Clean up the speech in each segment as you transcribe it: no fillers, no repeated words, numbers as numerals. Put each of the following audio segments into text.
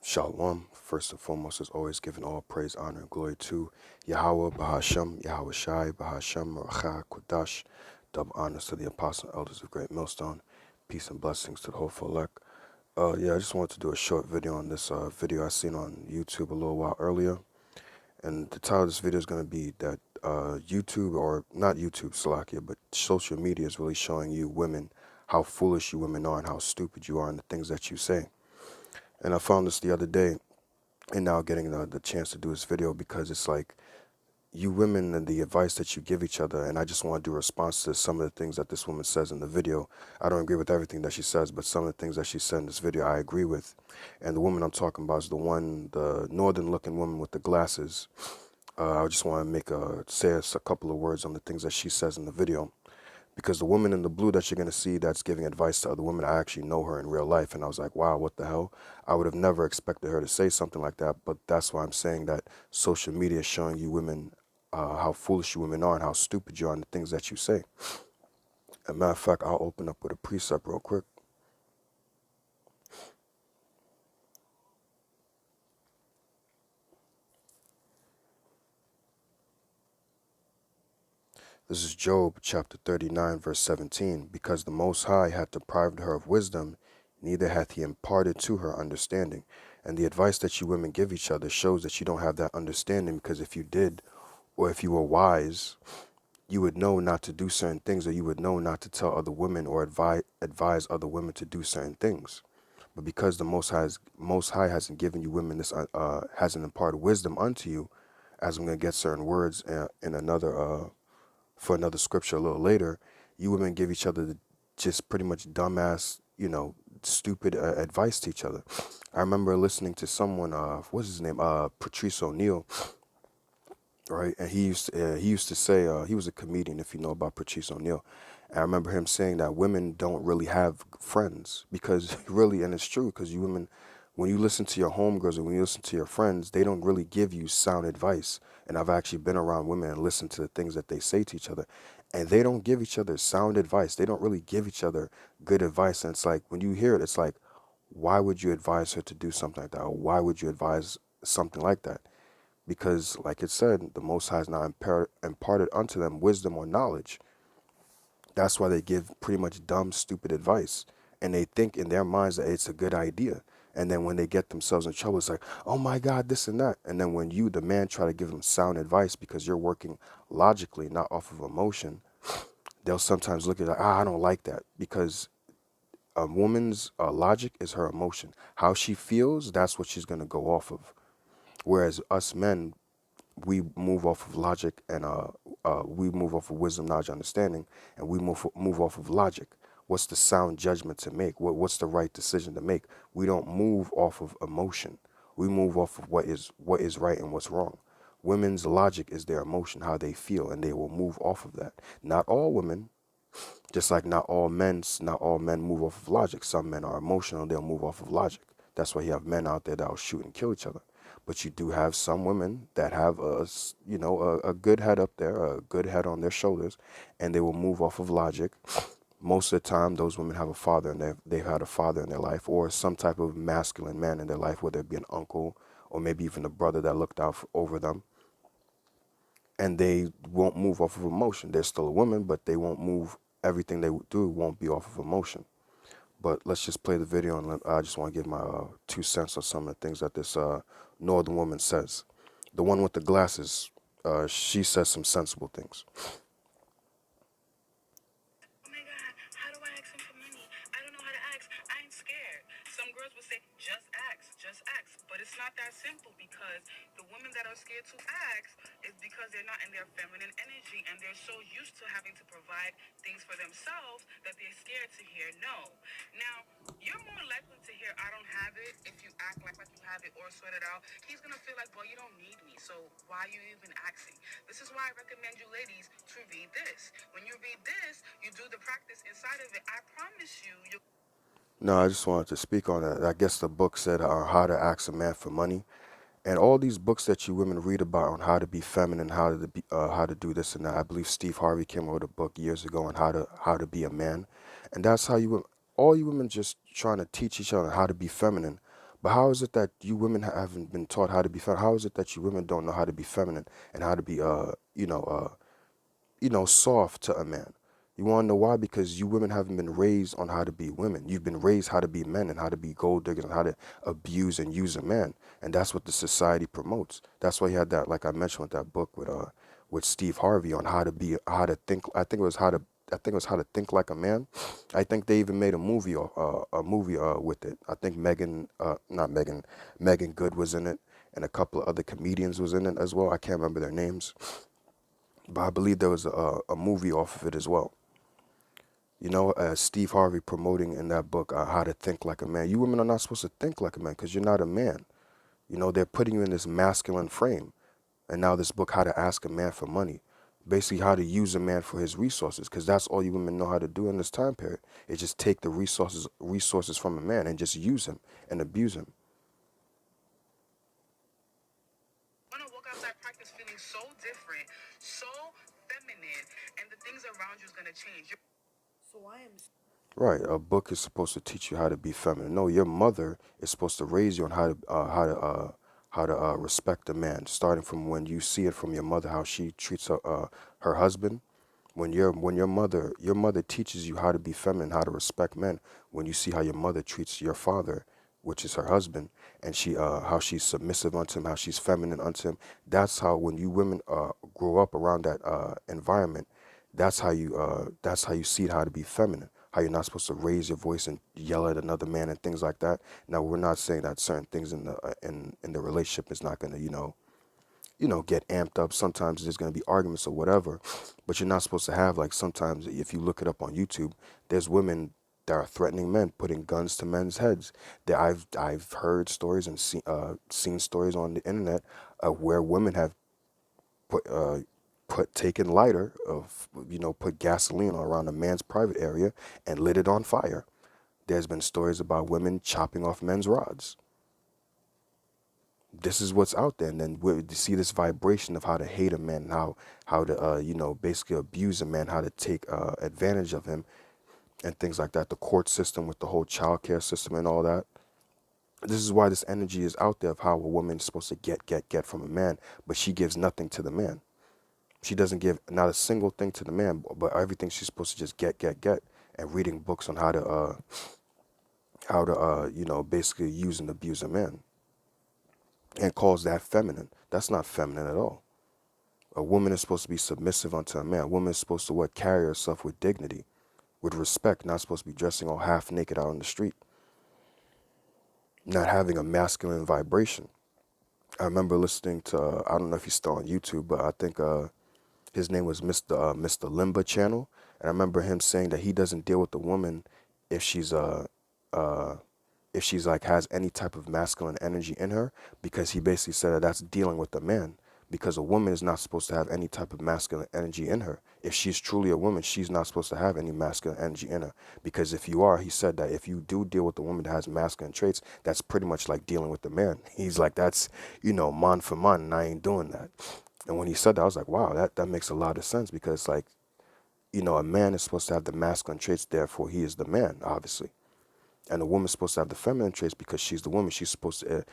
Shalom, first and foremost, as always, giving all praise, honor, and glory to Yahweh, Bahashem, Yahweh Shai, Bahashem, Racha, Kodash. Double honors to the apostle and elders of Great Millstone. Peace and blessings to the whole elect. I just wanted to do a short video on this video I seen on YouTube a little while earlier. And the title of this video is going to be that YouTube, or not YouTube, Salakia, but social media is really showing you women how foolish you women are and how stupid you are and the things that you say. And I found this the other day, and now getting the chance to do this video, because it's like you women and the advice that you give each other. And I just want to do a response to some of the things that this woman says in the video. I don't agree with everything that she says, but some of the things that she said in this video I agree with. And the woman I'm talking about is the northern looking woman with the glasses. I just want to say a couple of words on the things that she says in the video, because the woman in the blue that you're going to see that's giving advice to other women, I actually know her in real life. And I was like, wow, what the hell? I would have never expected her to say something like that. But that's why I'm saying that social media is showing you women how foolish you women are and how stupid you are and the things that you say. As a matter of fact, I'll open up with a precept real quick. This is Job chapter 39, verse 17. Because the Most High hath deprived her of wisdom, neither hath he imparted to her understanding. And the advice that you women give each other shows that you don't have that understanding, because if you did, or if you were wise, you would know not to do certain things, or you would know not to tell other women or advise other women to do certain things. But because the Most High hasn't given you women this, hasn't imparted wisdom unto you, as I'm going to get certain words in another for another scripture a little later, you women give each other just pretty much dumbass, stupid advice to each other. I remember listening to someone, what's his name, Patrice O'Neal, right? And he used to say, he was a comedian, if you know about Patrice O'Neal. And I remember him saying that women don't really have friends, because really, and it's true, because you women, when you listen to your homegirls or when you listen to your friends, they don't really give you sound advice. And I've actually been around women and listened to the things that they say to each other, and they don't give each other sound advice. They don't really give each other good advice. And it's like, when you hear it, it's like, why would you advise her to do something like that? Or why would you advise something like that? Because, like it said, the Most High has not imparted unto them wisdom or knowledge. That's why they give pretty much dumb, stupid advice. And they think in their minds that it's a good idea. And then when they get themselves in trouble, it's like, oh my God, this and that. And then when you, the man, try to give them sound advice because you're working logically, not off of emotion, they'll sometimes look at it like, I don't like that. Because a woman's logic is her emotion. How she feels, that's what she's going to go off of. Whereas us men, we move off of logic, and we move off of wisdom, knowledge, understanding, and we move off of logic. What's the sound judgment to make? What's the right decision to make? We don't move off of emotion. We move off of what is right and what's wrong. Women's logic is their emotion, how they feel, and they will move off of that. Not all women, just like not all men move off of logic. Some men are emotional, they'll move off of logic. That's why you have men out there that'll shoot and kill each other. But you do have some women that have a good head up there, a good head on their shoulders, and they will move off of logic. Most of the time, those women have a father, and they've had a father in their life, or some type of masculine man in their life, whether it be an uncle or maybe even a brother that looked out over them. And they won't move off of emotion. They're still a woman, but they won't move. Everything they do won't be off of emotion. But let's just play the video, and I just want to give my 2 cents on some of the things that this northern woman says. The one with the glasses, she says some sensible things. Oh my God, how do I ask him for money? I don't know how to ask. I'm scared. Some girls would say, just ask, just ask. But it's not that simple, because the women that are scared to ask is because they're not in their feminine energy, and they're so used to having to provide things for themselves that they're scared to hear no. Now, you're more likely to hear I don't have it if you act like you have it or sort it out. He's going to feel like, well, you don't need me, so why are you even asking? This is why I recommend you ladies to read this. When you read this, you do the practice inside of it. I promise you. No, I just wanted to speak on that. I guess the book said how to ask a man for money. And all these books that you women read about on how to be feminine, how to do this and that. I believe Steve Harvey came out with a book years ago on how to be a man. And that's how all you women just trying to teach each other how to be feminine. But how is it that you women haven't been taught how to be feminine? How is it that you women don't know how to be feminine and how to be soft to a man? You want to know why? Because you women haven't been raised on how to be women. You've been raised how to be men and how to be gold diggers and how to abuse and use a man. And that's what the society promotes. That's why you had that, like I mentioned with that book with Steve Harvey on how to think. I think it was How to Think Like a Man. I think they even made a movie with it. I think not Megan, Megan Good was in it, and a couple of other comedians was in it as well. I can't remember their names, but I believe there was a movie off of it as well. Steve Harvey promoting in that book, How to Think Like a Man. You women are not supposed to think like a man because you're not a man. They're putting you in this masculine frame. And now this book, How to Ask a Man for Money. Basically, how to use a man for his resources, because that's all you women know how to do in this time period. Is just take the resources from a man and just use him and abuse him. Want to walk outside practice feeling so different, so feminine, and the things around you is going to change. So I am. Right. A book is supposed to teach you how to be feminine. No, your mother is supposed to raise you on how to respect a man, starting from when you see it from your mother, how she treats her husband. When your mother teaches you how to be feminine, how to respect men. When you see how your mother treats your father, which is her husband, and how she's submissive unto him, how she's feminine unto him. That's how, when you women grow up around that environment, that's how you see how to be feminine. How you're not supposed to raise your voice and yell at another man and things like that. Now, we're not saying that certain things in the relationship is not going to get amped up. Sometimes there's going to be arguments or whatever, but you're not supposed to have, like, sometimes if you look it up on YouTube, there's women that are threatening men, putting guns to men's heads. That I've heard stories and seen stories on the internet of where women have put taken lighter of put gasoline around a man's private area and lit it on fire. There's been stories about women chopping off men's rods. This is what's out there, and then we see this vibration of how to hate a man, and how to basically abuse a man, how to take advantage of him, and things like that. The court system with the whole child care system and all that. This is why this energy is out there of how a woman is supposed to get from a man, but she gives nothing to the man. She doesn't give not a single thing to the man, but everything she's supposed to just get, and reading books on how to basically use and abuse a man, and calls that feminine. That's not feminine at all. A woman is supposed to be submissive unto a man. A woman is supposed to carry herself with dignity, with respect, not supposed to be dressing all half naked out on the street, not having a masculine vibration. I remember listening to, I don't know if he's still on YouTube, but I think his name was Mr. Limba channel. And I remember him saying that he doesn't deal with the woman if she's uh if she's like has any type of masculine energy in her, because he basically said that that's dealing with the man, because a woman is not supposed to have any type of masculine energy in her. If she's truly a woman, she's not supposed to have any masculine energy in her, because if you are, he said that if you do deal with a woman that has masculine traits, that's pretty much like dealing with the man. He's like, that's man for man, and I ain't doing that. And when he said that, I was like, wow, that makes a lot of sense, because like, a man is supposed to have the masculine traits, therefore he is the man, obviously. And a woman's supposed to have the feminine traits because she's the woman. She's supposed to,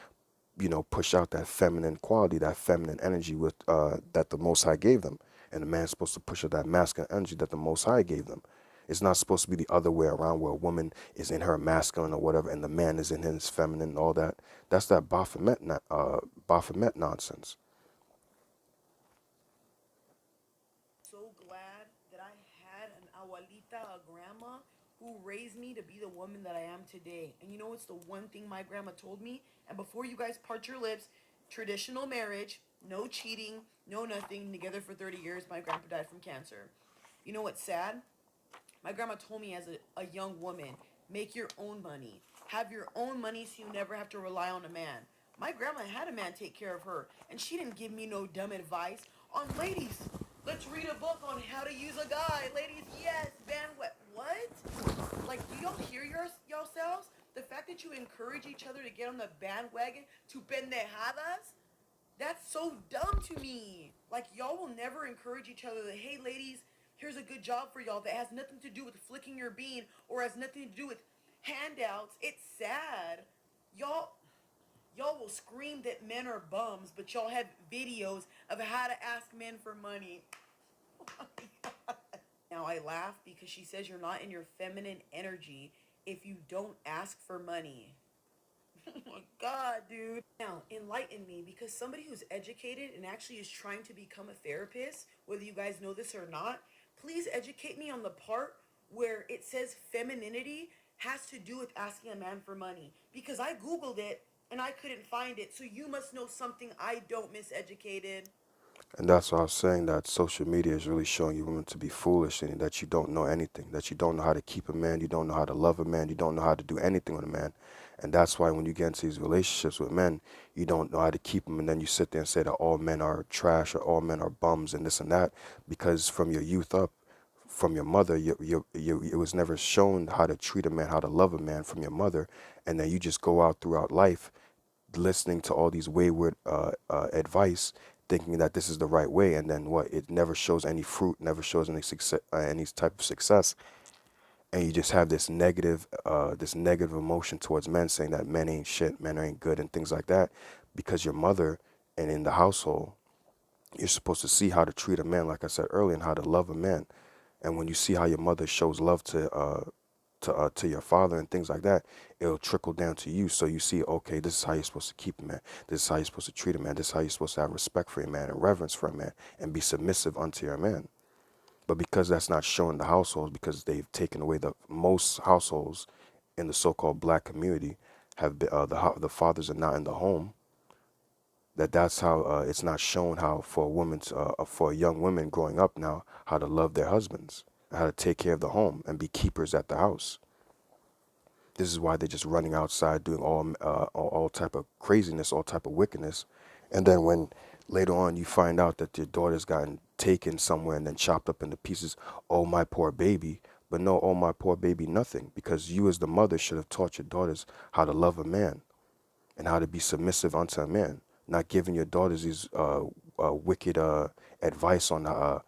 push out that feminine quality, that feminine energy with that the Most High gave them. And the man's supposed to push out that masculine energy that the Most High gave them. It's not supposed to be the other way around, where a woman is in her masculine or whatever, and the man is in his feminine and all that. That's that Baphomet nonsense. So glad that I had an abuelita, a grandma, who raised me to be the woman that I am today. And you know what's the one thing my grandma told me? And before you guys part your lips, traditional marriage, no cheating, no nothing, together for 30 years. My grandpa died from cancer. You know what's sad? My grandma told me as a young woman, make your own money. Have your own money so you never have to rely on a man. My grandma had a man take care of her, and she didn't give me no dumb advice on ladies. Let's read a book on how to use a guy. Ladies, yes, what? Like, do y'all hear yourselves? The fact that you encourage each other to get on the bandwagon to pendejadas, that's so dumb to me. Like, y'all will never encourage each other that, hey, ladies, here's a good job for y'all that has nothing to do with flicking your bean or has nothing to do with handouts. It's sad. Y'all, Y'all will scream that men are bums, but y'all have videos of how to ask men for money. Now I laugh because she says you're not in your feminine energy if you don't ask for money. Oh my God, dude. Now, enlighten me because somebody who's educated and actually is trying to become a therapist, whether you guys know this or not, please educate me on the part where it says femininity has to do with asking a man for money. Because I Googled it and I couldn't find it. So you must know something I don't, miseducated. And that's why I was saying that social media is really showing you women to be foolish and that you don't know anything, that you don't know how to keep a man, you don't know how to love a man, you don't know how to do anything with a man. And that's why when you get into these relationships with men, you don't know how to keep them. And then you sit there and say that all men are trash or all men are bums and this and that, because from your youth up, from your mother, it was never shown how to treat a man, how to love a man from your mother. And then you just go out throughout life listening to all these wayward advice, thinking that this is the right way, and then what? It never shows any fruit, never shows any success, any type of success, and you just have this negative emotion towards men, saying that men ain't shit, men ain't good, and things like that, because your mother and in the household, you're supposed to see how to treat a man, like I said earlier, and how to love a man, and when you see how your mother shows love to your father and things like that, it'll trickle down to you. So you see, okay, this is how you're supposed to keep a man. This is how you're supposed to treat a man. This is how you're supposed to have respect for a man and reverence for a man and be submissive unto your man. But because that's not shown in the households, because they've taken away the most households in the so-called black community have been, the fathers are not in the home. That's how it's not shown how for a woman for young women growing up now how to love their husbands, how to take care of the home and be keepers at the house. This is why they're just running outside doing all type of craziness, all type of wickedness. And then when later on you find out that your daughter's gotten taken somewhere and then chopped up into pieces, oh my poor baby. But no, oh my poor baby, nothing. Because you as the mother should have taught your daughters how to love a man and how to be submissive unto a man. Not giving your daughters these wicked advice on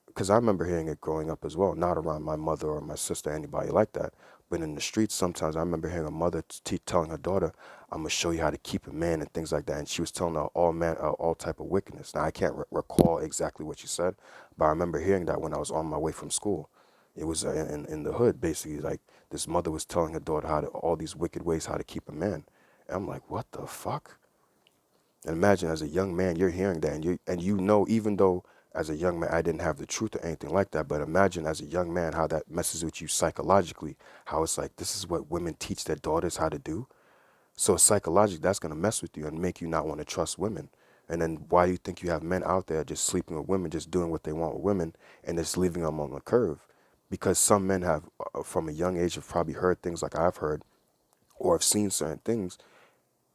because I remember hearing it growing up as well, not around my mother or my sister, anybody like that. But in the streets, sometimes I remember hearing a mother telling her daughter, "I'm gonna show you how to keep a man" and things like that. And she was telling her all type of wickedness. Now I can't recall exactly what she said, but I remember hearing that when I was on my way from school. It was in the hood, basically. Like this mother was telling her daughter how to all these wicked ways how to keep a man. And I'm like, what the fuck? And imagine as a young man, you're hearing that, and you know, even though as a young man I didn't have the truth or anything like that, but imagine as a young man how that messes with you psychologically. How it's like this is what women teach their daughters how to do. So psychologically, that's gonna mess with you and make you not want to trust women. And then why do you think you have men out there just sleeping with women, just doing what they want with women, and just leaving them on the curve? Because some men have, from a young age, have probably heard things like I've heard, or have seen certain things,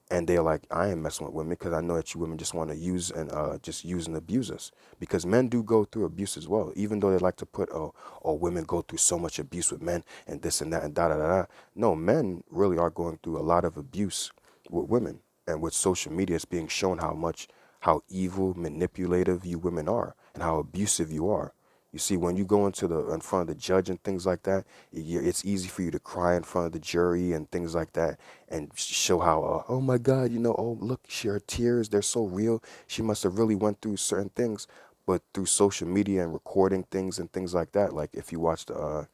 and they're like, I ain't messing with women because I know that you women just want to use and just use and abuse us. Because men do go through abuse as well, even though they like to put, oh, women go through so much abuse with men and this and that and da da da da. No, men really are going through a lot of abuse with women, and with social media, it's being shown how evil, manipulative you women are, and how abusive you are. You see, when you go in front of the judge and things like that, it's easy for you to cry in front of the jury and things like that, and show how, oh my God, oh look, her tears, they're so real. She must have really went through certain things, but through social media and recording things and things like that. Like if you watch or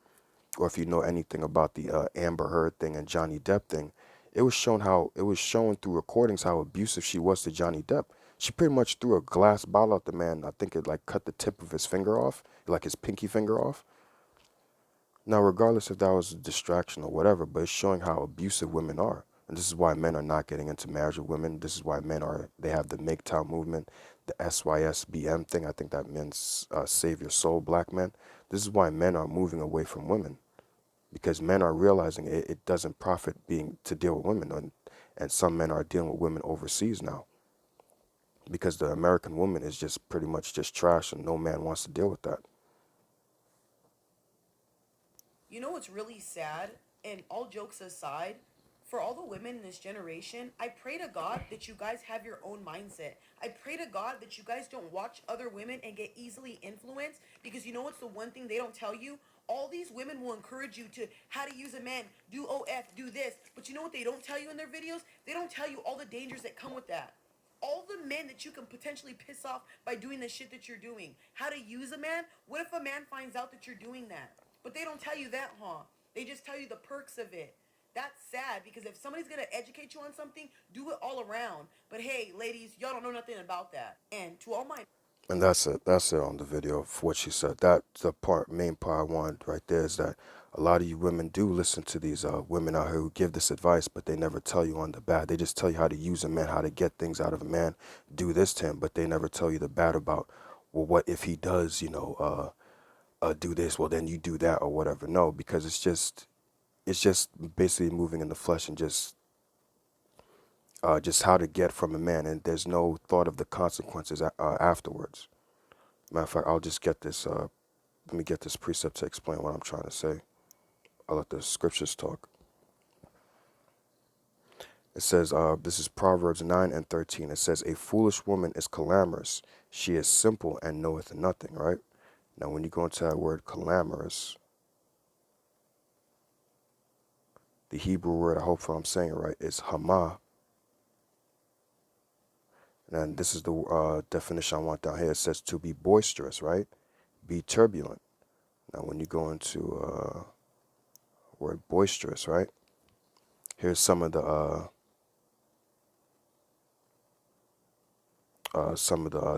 if you know anything about the Amber Heard thing and Johnny Depp thing, it was shown through recordings how abusive she was to Johnny Depp. She pretty much threw a glass bottle at the man. I think it like cut the tip of his finger off, like his pinky finger off. Now, regardless if that was a distraction or whatever, but it's showing how abusive women are. And this is why men are not getting into marriage with women. This is why they have the MGTOW movement, the SYSBM thing. I think that means save your soul, black men. This is why men are moving away from women, because men are realizing it doesn't profit being to deal with women. And some men are dealing with women overseas now because the American woman is just pretty much just trash and no man wants to deal with that. You know what's really sad? And all jokes aside, for all the women in this generation, I pray to God that you guys have your own mindset. I pray to God that you guys don't watch other women and get easily influenced, because you know what's the one thing they don't tell you? All these women will encourage you to how to use a man, do OF, do this, but But you know what they don't tell you in their videos? They don't tell you all the dangers that come with that. All the men that you can potentially piss off by doing the shit that you're doing. How to use a man? What if a man finds out that you're doing that? But they don't tell you that, huh? They just tell you the perks of it. That's sad because if somebody's gonna educate you on something, do it all around. But hey, ladies, y'all don't know nothing about that. And to all my And that's it. That's it on the video of what she said. That the main part I wanted right there is that a lot of you women do listen to these women out here who give this advice, but they never tell you on the bad. They just tell you how to use a man, how to get things out of a man, do this to him, but they never tell you the bad about, well, what if he does, do this? Well, then you do that or whatever. No, because it's just basically moving in the flesh and just how to get from a man, and there's no thought of the consequences afterwards. Matter of fact, I'll just get this. Let me get this precept to explain what I'm trying to say. I'll let the scriptures talk. It says, this is Proverbs 9:13. It says, a foolish woman is clamorous. She is simple and knoweth nothing, right? Now, when you go into that word clamorous, the Hebrew word, I hope I'm saying it right, is hama. And this is the definition I want down here. It says to be boisterous, right? Be turbulent. Now, when you go into word boisterous, right? Here's some of the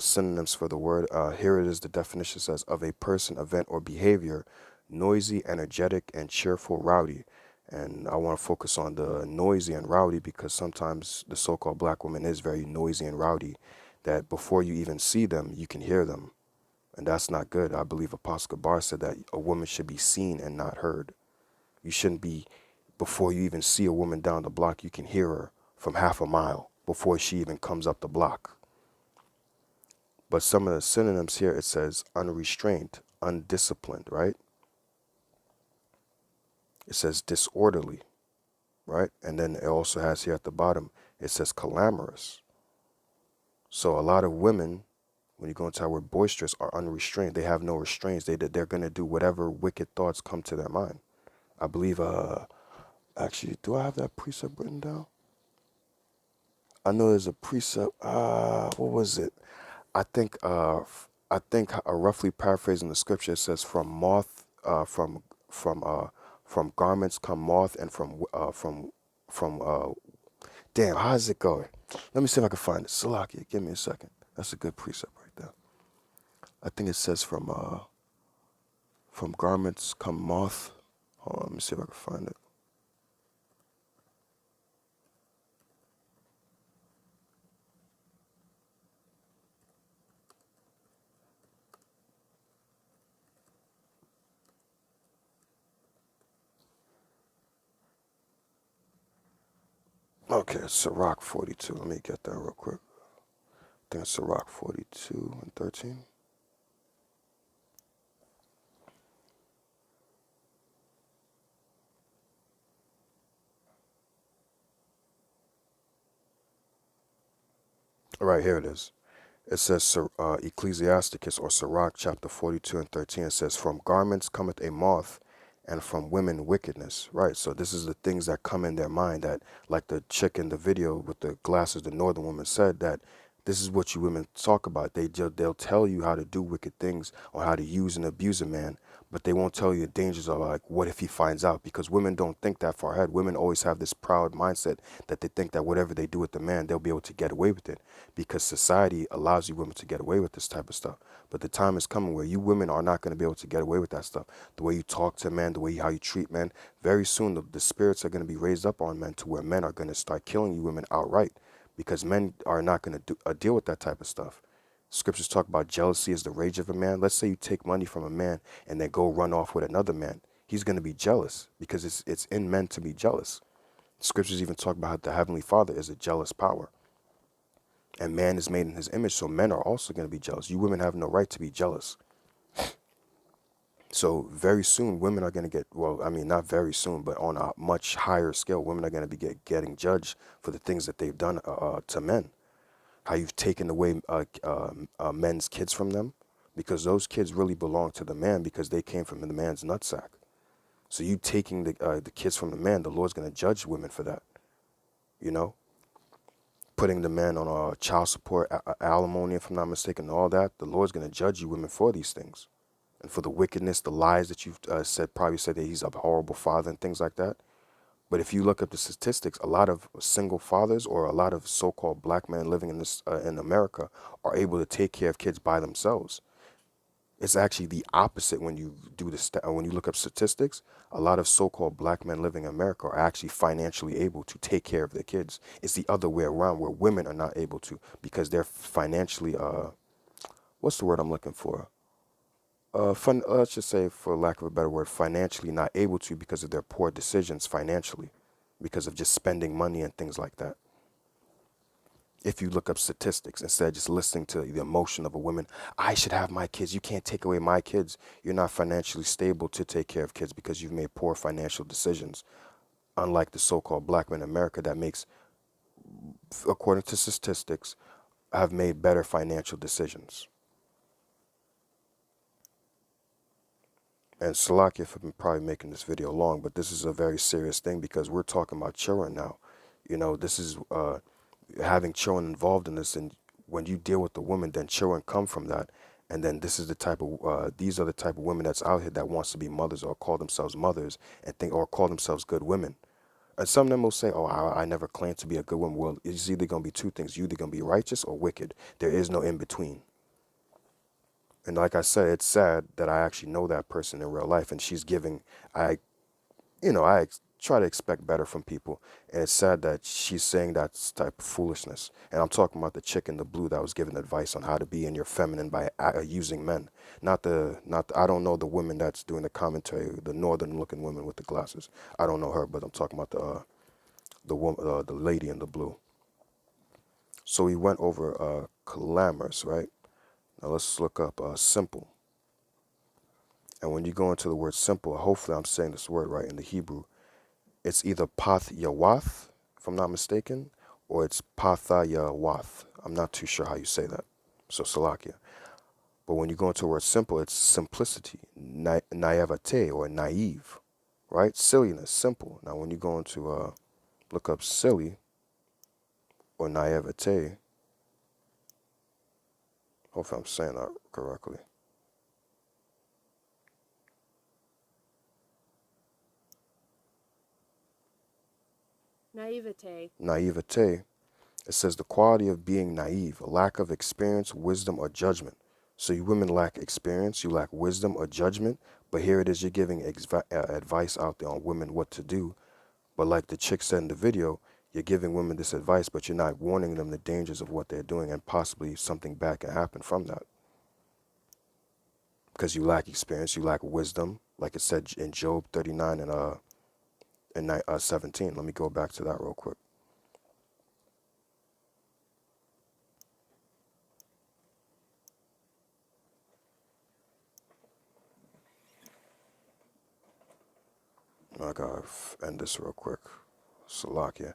synonyms for the word. Here it is. The definition says of a person, event, or behavior, noisy, energetic, and cheerful, rowdy. And I want to focus on the noisy and rowdy because sometimes the so-called black woman is very noisy and rowdy, that before you even see them, you can hear them. And that's not good. I believe Apostle Gabar said that a woman should be seen and not heard. You shouldn't be, before you even see a woman down the block, you can hear her from half a mile before she even comes up the block. But some of the synonyms here, it says unrestrained, undisciplined, right? It says disorderly, right? And then it also has here at the bottom, it says clamorous. So a lot of women, when you go into our word boisterous, are unrestrained. They have no restraints. They're going to do whatever wicked thoughts come to their mind. I believe, actually, do I have that precept written down? I know there's a precept. What was it? Roughly paraphrasing the scripture, it says, "From moth, from garments come moth, and from damn, how does it go? Let me see if I can find it. Salakia, give me a second. That's a good precept right there. I think it says from garments come moth. Hold on, let me see if I can find it. Okay, it's Sirach 42. Let me get that real quick. I think it's Sirach 42 and 13. All right, here it is. It says Ecclesiasticus or Sirach chapter 42 and 13. It says, from garments cometh a moth, and from women wickedness. Right, so this is the things that come in their mind, that like the chick in the video with the glasses, the northern woman said, that this is what you women talk about. They'll tell you how to do wicked things or how to use and abuse a man, but they won't tell you the dangers of, like, what if he finds out? Because women don't think that far ahead. Women always have this proud mindset that they think that whatever they do with the man, they'll be able to get away with it, because society allows you women to get away with this type of stuff. But the time is coming where you women are not going to be able to get away with that stuff. The way you talk to men, the way how you treat men. Very soon, the spirits are going to be raised up on men to where men are going to start killing you women outright, because men are not going to deal with that type of stuff. Scriptures talk about jealousy as the rage of a man. Let's say you take money from a man and then go run off with another man. He's going to be jealous because it's in men to be jealous. Scriptures even talk about how the Heavenly Father is a jealous power. And man is made in his image, so men are also going to be jealous. You women have no right to be jealous. So very soon, women are going to get, well, I mean, not very soon, but on a much higher scale, women are going to be getting judged for the things that they've done to men. How you've taken away men's kids from them, because those kids really belong to the man because they came from the man's nutsack. So you taking the kids from the man, the Lord's going to judge women for that. You know, putting the man on child support, alimony, if I'm not mistaken, all that. The Lord's going to judge you women for these things and for the wickedness, the lies that you've probably said that he's a horrible father and things like that. But if you look up the statistics, a lot of single fathers or a lot of so-called black men living in America are able to take care of kids by themselves. It's actually the opposite when you do when you look up statistics. A lot of so-called black men living in America are actually financially able to take care of their kids. It's the other way around where women are not able to because they're financially what's the word I'm looking for? Let's just say, for lack of a better word, financially not able to because of their poor decisions financially, because of just spending money and things like that. If you look up statistics instead of just listening to the emotion of a woman, I should have my kids. You can't take away my kids. You're not financially stable to take care of kids because you've made poor financial decisions. Unlike the so-called black men in America that makes, according to statistics, have made better financial decisions. And Salaki, if I'm probably making this video long, but this is a very serious thing because we're talking about children now. You know, this is having children involved in this, and when you deal with the woman, then children come from that. And then this is the type of these are the type of women that's out here that wants to be mothers or call themselves mothers and think or call themselves good women. And some of them will say, "Oh, I never claimed to be a good woman." Well, it's either gonna be two things: you're either gonna be righteous or wicked. There is no in between. And like I said, it's sad that I actually know that person in real life, and she's giving. I, I try to expect better from people, and it's sad that she's saying that type of foolishness. And I'm talking about the chick in the blue that was giving advice on how to be in your feminine by using men, not. I don't know the woman that's doing the commentary, the northern-looking woman with the glasses. I don't know her, but I'm talking about the woman, the lady in the blue. So we went over clamorous, right? Now let's look up simple. And when you go into the word simple, hopefully I'm saying this word right in the Hebrew, it's either path yawath, if I'm not mistaken, or it's patha yawath. I'm not too sure how you say that. So Salakia. But when you go into the word simple, it's simplicity, naivete, or naive, right? Silliness, simple. Now when you go into look up silly or naivete, hopefully I'm saying that correctly. Naivete. Naivete, it says the quality of being naive, a lack of experience, wisdom, or judgment. So you women lack experience, you lack wisdom or judgment, but here it is, you're giving advice out there on women what to do. But like the chick said in the video, you're giving women this advice, but you're not warning them the dangers of what they're doing and possibly something bad can happen from that. Because you lack experience, you lack wisdom, like it said in Job 39 and 17. Let me go back to that real quick. I gotta end this real quick. Salakia.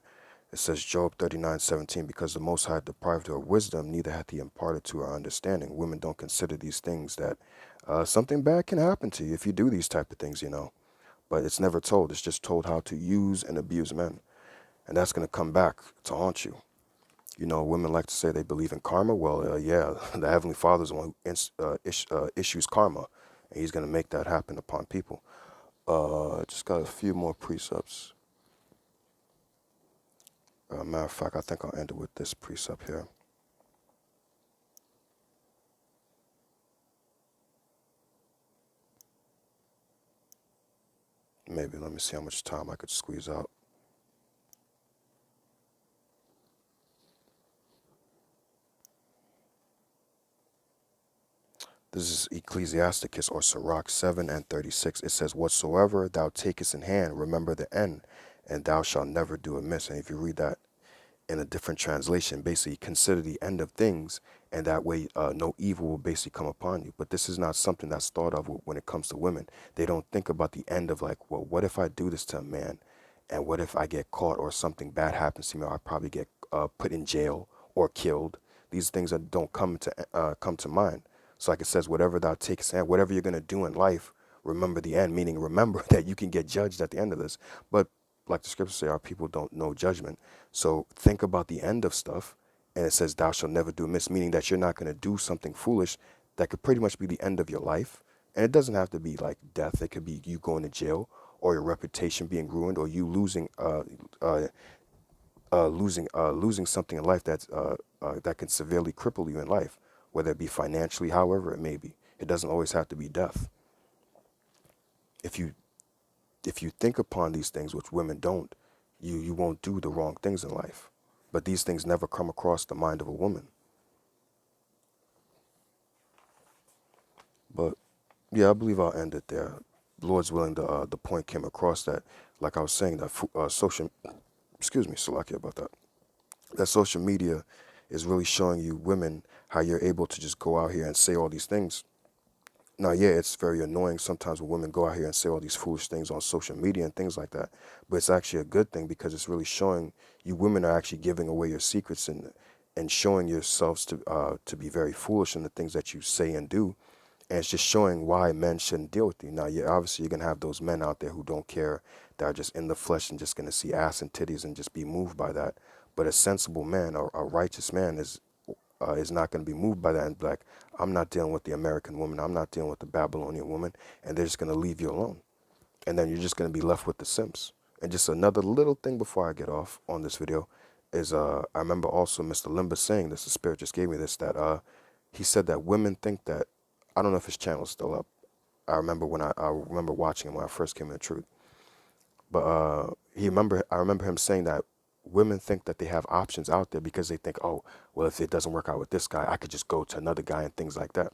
It says Job 39:17, because the Most High deprived her of wisdom, neither hath he imparted to her understanding. Women don't consider these things that something bad can happen to you if you do these type of things, But it's never told. It's just told how to use and abuse men. And that's going to come back to haunt you. Women like to say they believe in karma. Well, yeah, the Heavenly Father is the one who issues karma. And he's going to make that happen upon people. Just got a few more precepts. Matter of fact, I think I'll end it with this precept here. Maybe, let me see how much time I could squeeze out. This is Ecclesiasticus or Sirach 7:36. It says, whatsoever thou takest in hand, remember the end, and thou shalt never do amiss. And if you read that in a different translation, basically consider the end of things, and that way no evil will basically come upon you. But this is not something that's thought of when it comes to women. They don't think about the end of like, well, what if I do this to a man, and what if I get caught or something bad happens to me, or I probably get put in jail or killed. These things don't come to mind. So like it says, whatever thou takest in, whatever you're going to do in life, remember the end, meaning remember that you can get judged at the end of this. But like the scriptures say, our people don't know judgment. So think about the end of stuff. And it says, thou shalt never do amiss, meaning that you're not going to do something foolish that could pretty much be the end of your life. And it doesn't have to be like death. It could be you going to jail, or your reputation being ruined, or you losing something in life that can severely cripple you in life, whether it be financially, however it may be. It doesn't always have to be death. If you think upon these things, which women don't, you won't do the wrong things in life. But these things never come across the mind of a woman. But yeah, I believe I'll end it there. Lord's willing, the point came across that, like I was saying, that social, excuse me, Salakia about that. That social media is really showing you women how you're able to just go out here and say all these things. Now, yeah, it's very annoying sometimes when women go out here and say all these foolish things on social media and things like that. But it's actually a good thing, because it's really showing you women are actually giving away your secrets and showing yourselves to be very foolish in the things that you say and do. And it's just showing why men shouldn't deal with you. Now, yeah, obviously you're going to have those men out there who don't care, that are just in the flesh and just going to see ass and titties and just be moved by that. But a sensible man, or a righteous man, is not going to be moved by that and be like, I'm not dealing with the American woman, I'm not dealing with the Babylonian woman, and they're just going to leave you alone. And then you're just going to be left with the simps. And just another little thing before I get off on this video is I remember also Mr. Limba saying this, the Spirit just gave me this, that he said that women think that, I don't know if his channel is still up. I remember watching him when I first came into truth. But I remember him saying that women think that they have options out there, because they think, oh, well, if it doesn't work out with this guy, I could just go to another guy and things like that.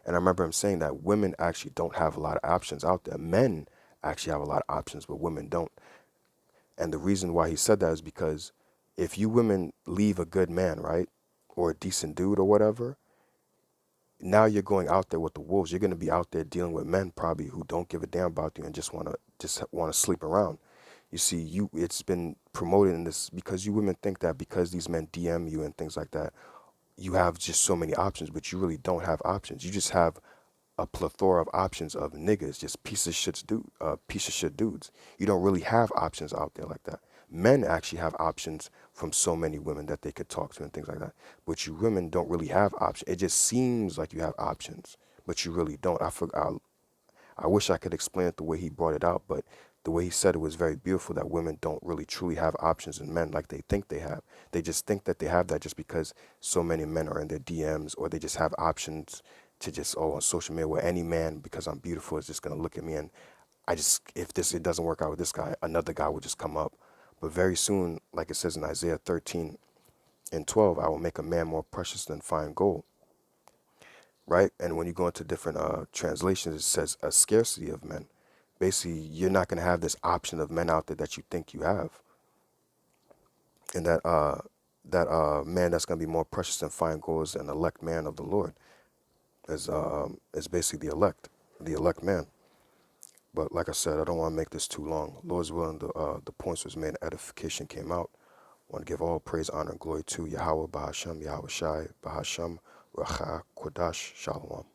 And I remember him saying that women actually don't have a lot of options out there. Men actually have a lot of options, but women don't. And the reason why he said that is because if you women leave a good man, right, or a decent dude or whatever, now you're going out there with the wolves. You're going to be out there dealing with men probably who don't give a damn about you and just want to sleep around. You see, it's been promoted in this, because you women think that because these men DM you and things like that, you have just so many options, but you really don't have options. You just have a plethora of options of niggas, just piece of shit dudes. You don't really have options out there like that. Men actually have options from so many women that they could talk to and things like that. But you women don't really have options. It just seems like you have options, but you really don't. I wish I could explain it the way he brought it out, but the way he said it was very beautiful, that women don't really truly have options in men like they think they have. They just think that they have that just because so many men are in their DMs, or they just have options to just, on social media, where any man, because I'm beautiful, is just going to look at me, and if it doesn't work out with this guy, another guy will just come up. But very soon, like it says in Isaiah 13 and 12, I will make a man more precious than fine gold. Right? And when you go into different translations, it says a scarcity of men. Basically, you're not going to have this option of men out there that you think you have. And that man that's going to be more precious than fine gold is an elect man of the Lord. Is basically the elect man. But like I said, I don't want to make this too long. Lord's willing, the points was made, edification came out. I want to give all praise, honor, and glory to Yahweh, Bahashem, Yahweh Shai, Bahashem, Racha, Kodash, Shalom.